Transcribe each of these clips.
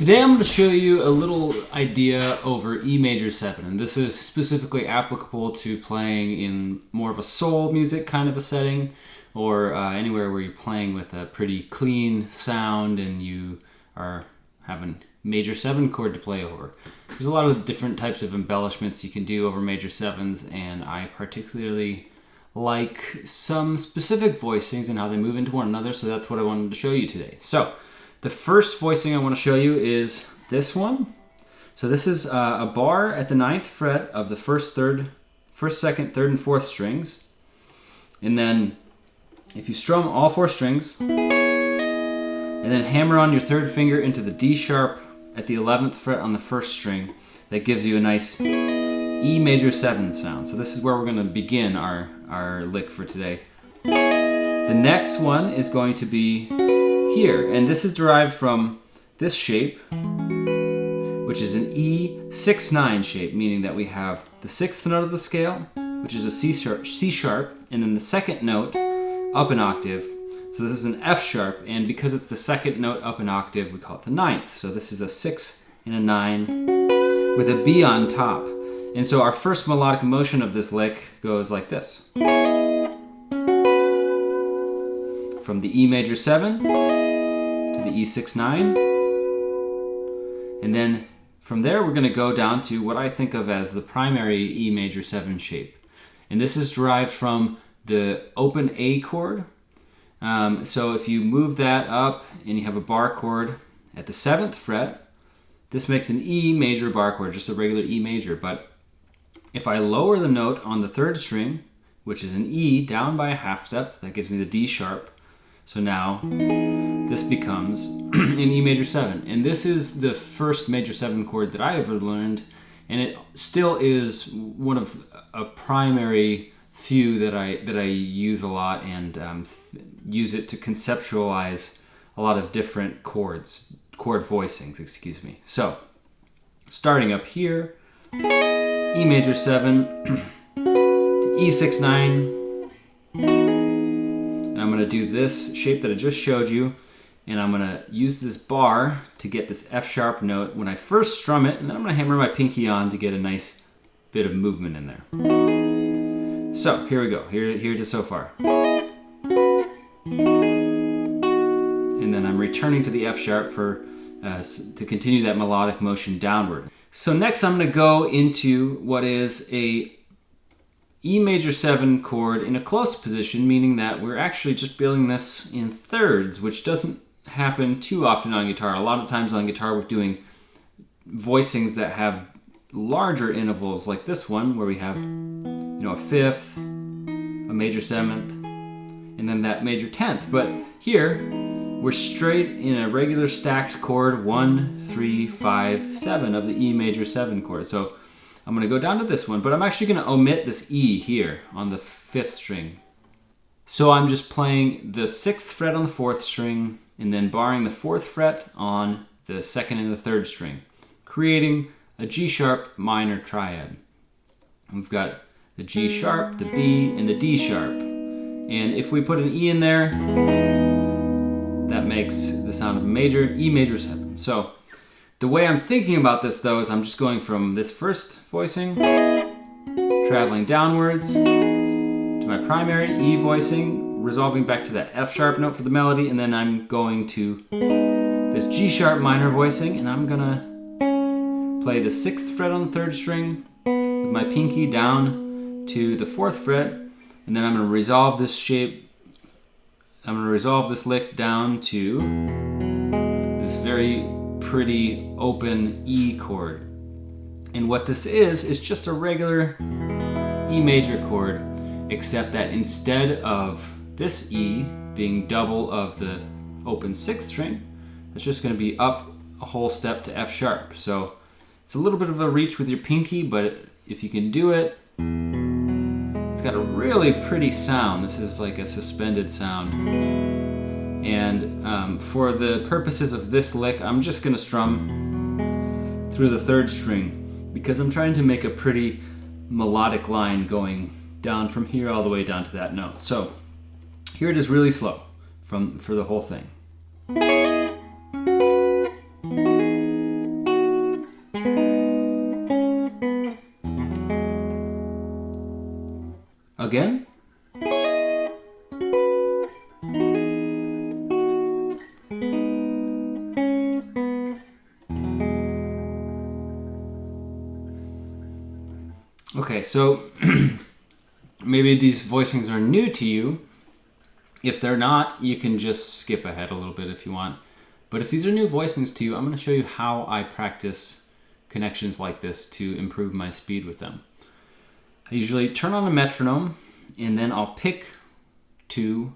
Today I'm going to show you a little idea over E major 7, and this is specifically applicable to playing in more of a soul music kind of a setting, or anywhere where you're playing with a pretty clean sound and you are having major 7 chord to play over. There's a lot of different types of embellishments you can do over major 7s, and I particularly like some specific voicings and how they move into one another, so that's what I wanted to show you today. So the first voicing I want to show you is this one. So this is a bar at the 9th fret of the first, 2nd, 3rd, and 4th strings. And then if you strum all 4 strings, and then hammer on your 3rd finger into the D sharp at the 11th fret on the 1st string, that gives you a nice E major 7 sound. So this is where we're going to begin our lick for today. The next one is going to be here, and this is derived from this shape, which is an E6-9 shape, meaning that we have the 6th note of the scale, which is a C sharp, and then the 2nd note up an octave. So this is an F sharp, and because it's the 2nd note up an octave, we call it the 9th. So this is a 6 and a 9 with a B on top. And so our first melodic motion of this lick goes like this. From the E major 7 to the E6-9. And then from there we're going to go down to what I think of as the primary E major 7 shape. And this is derived from the open A chord. So if you move that up and you have a bar chord at the 7th fret, this makes an E major bar chord, just a regular E major. But if I lower the note on the 3rd string, which is an E, down by a half step, that gives me the D sharp. So now this becomes an E major 7. And this is the first major 7 chord that I ever learned, and it still is one of a primary few that I use a lot, and use it to conceptualize a lot of different chord voicings, excuse me. So starting up here, E major 7 to E6-9. I'm going to do this shape that I just showed you, and I'm going to use this bar to get this F sharp note when I first strum it, and then I'm going to hammer my pinky on to get a nice bit of movement in there. So here we go, here it is so far. And then I'm returning to the F sharp to continue that melodic motion downward. So next I'm going to go into what is a E major 7 chord in a close position, meaning that we're actually just building this in thirds, which doesn't happen too often on guitar. A lot of times on guitar we're doing voicings that have larger intervals, like this one, where we have, a 5th, a major 7th, and then that major 10th. But here we're straight in a regular stacked chord, 1, 3, 5, 7 of the E major 7 chord. So I'm going to go down to this one, but I'm actually going to omit this E here on the 5th string. So I'm just playing the 6th fret on the 4th string, and then barring the 4th fret on the 2nd and the 3rd string, creating a G sharp minor triad. We've got the G sharp, the B, and the D sharp. And if we put an E in there, that makes the sound of E major 7. So the way I'm thinking about this, though, is I'm just going from this first voicing, traveling downwards to my primary E voicing, resolving back to that F sharp note for the melody, and then I'm going to this G sharp minor voicing, and I'm gonna play the 6th fret on the 3rd string with my pinky down to the 4th fret, and then I'm gonna resolve this shape. I'm gonna resolve this lick down to this very pretty open E chord. And what this is just a regular E major chord, except that instead of this E being double of the open 6th string, it's just going to be up a whole step to F sharp. So it's a little bit of a reach with your pinky, but if you can do it, it's got a really pretty sound. This is like a suspended sound. And for the purposes of this lick, I'm just going to strum through the 3rd string, because I'm trying to make a pretty melodic line going down from here all the way down to that note. So here it is really slow for the whole thing. again. Okay, so maybe these voicings are new to you. If they're not, you can just skip ahead a little bit if you want. But if these are new voicings to you, I'm going to show you how I practice connections like this to improve my speed with them. I usually turn on a metronome, and then I'll pick 2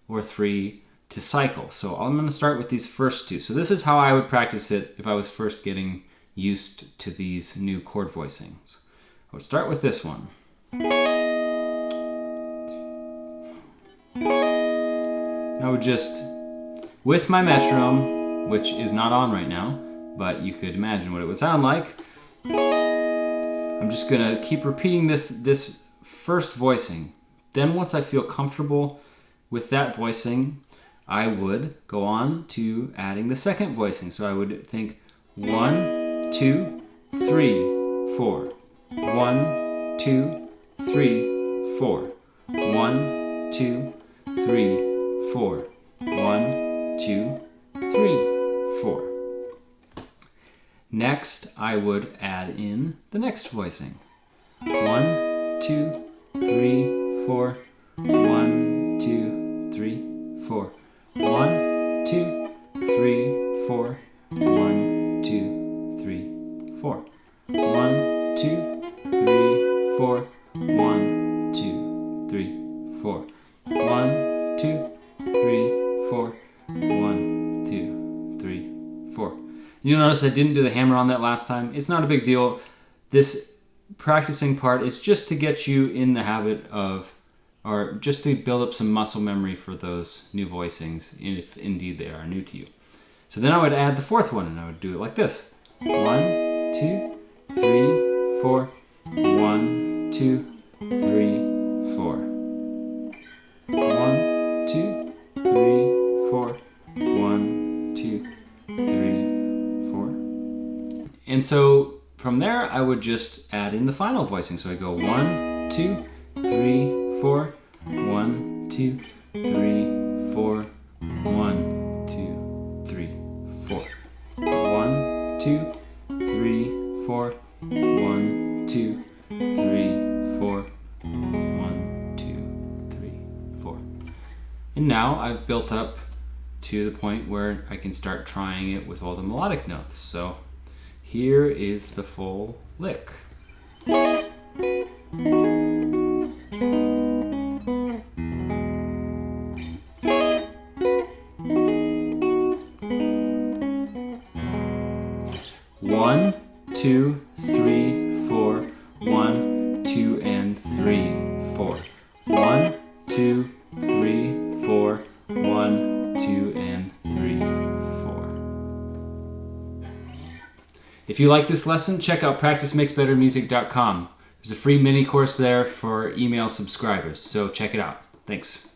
or 3 to cycle. So I'm going to start with these first 2. So this is how I would practice it if I was first getting used to these new chord voicings. I would start with this one. I would just, with my metronome, which is not on right now, but you could imagine what it would sound like, I'm just going to keep repeating this first voicing. Then once I feel comfortable with that voicing, I would go on to adding the second voicing. So I would think 1, 2, 3, 4. 1, 2, 3, 4. 1, 2, 3, 4. 1, 2, 3, 4. Next, I would add in the next voicing. 1, 2, 3, 4. 1, 2, 3, 4. 1, 2, 3, 4. 1, 2, 3, 4. 1, 2, 3, 4. 1, 2, 3, 4. 1, 2, 3, 4. 1, 2, 3, 4. You'll notice I didn't do the hammer on that last time. It's not a big deal. This practicing part is just to get you in the habit of, or just to build up some muscle memory for those new voicings, if indeed they are new to you. So then I would add the fourth one, and I would do it like this. 1, 2, 3, 4. 1, 2, 3, 4. 1, 2, 3, 4. 1, 2, 3, 4. And so from there, I would just add in the final voicing. So I go 1, 2, 3, 4. 1, 2, 3, 4. 1, 2, 3, 4. 1, 2, 3, 4. 1, 2, 3, 4. 1, 2, 3, 4. And now I've built up to the point where I can start trying it with all the melodic notes. So here is the full lick. 1, 2, 3, 4. 1, 2, and 3, 4. 1, 2, 3, 4. 1, 2, and 3, 4. If you like this lesson, check out practicemakesbettermusic.com. There's a free mini course there for email subscribers, so check it out. Thanks.